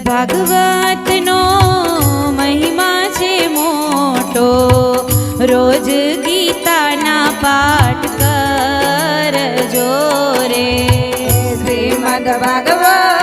ભાગવતનો મહિમા છે મોટો, રોજ ગીતાના પાઠ કરજો રે. શ્રીમદ ભાગવત